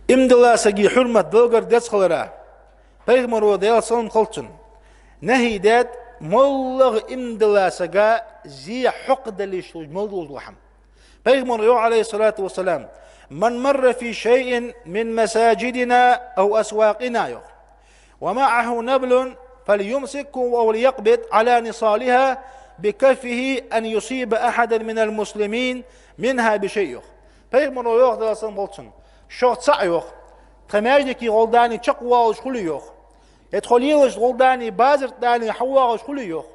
İmdilasagi hürmet dolgar ders kılara. Peygamber o deyal sallam kılçın. Nehidet mollag imdilasaga zi huqdali şu mevduz laham. Peygamber o aleyhissalatu vesselam من مر في شيء من مساجدنا أو أسواقنا ومعه نبل فليمسك أو ليقبض على نصالها بكفه أن يصيب أحدا من المسلمين منها بشيء. Peygamber o yok dersen bolsun. Şortsa yok. Temerdeki goldani çakwa şkulu yok. Etxoliyos goldani bazır dani hawa şkulu yok.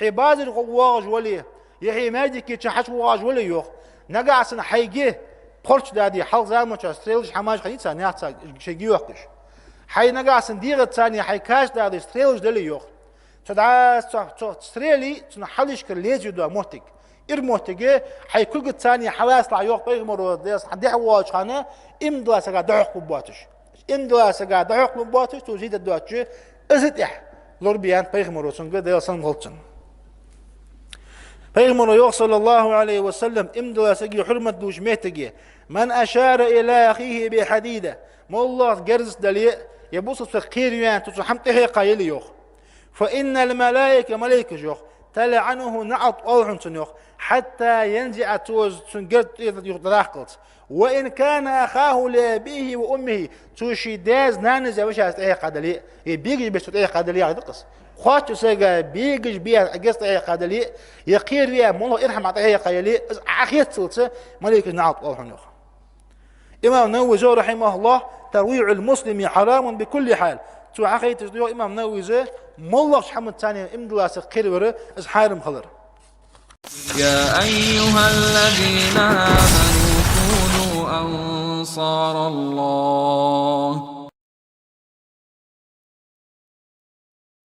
Hibazır gowa jwali. Yehi mediki çhaşwa jwali yok. Nagaasın haygi Porç dadi hal zamanca streliş hamaj khayitsa niyatsa şeygi yokmuş. Hay nagaasın diğer tani hay kaç dadi streliş deli yok. Tada streli tuna haliş kerlezi do muhtik. İrmuhtigi hay kulgu tani havasla yok Peygamber o des hadi hawa çana imdlasaga dahq bubatış. İmdlasaga dahq bubatış tuzid doatçı izit ya. Lorbiyan Peygamber olsun ge deyasan golçun. Peygamber yok sallallahu aleyhi ve sellem imdilasagi hürmet duş mehtigi. Men aşara ila ahihi bi hadide. Mollah gerz dali yabusu fakir yan tutu hamtehe qayli yok. Fa innal malaike malaike yok. Tal'anuhu na'at alhun yok. Hatta yanzi'a tuz sungert yudraqt. Wa in kana akhahu li bihi wa ummihi tushidaz naniz yawsha qadali. Bigi besh qadali yadqas. خاطر سجى بيجش بيها أجست أي قادلي يقير بيها مولى إرحم عطيه قيلي أخيت سلسة ملك نعط الله عنه. إمام نووي رحمه الله ترويع المسلم حرام بكل حال. تو عقيت تجديه إمام نووي مولى شحمد ثاني إمدلا سقير وره حارم خلر. يا أيها الذين آمنوا كونوا أنصار الله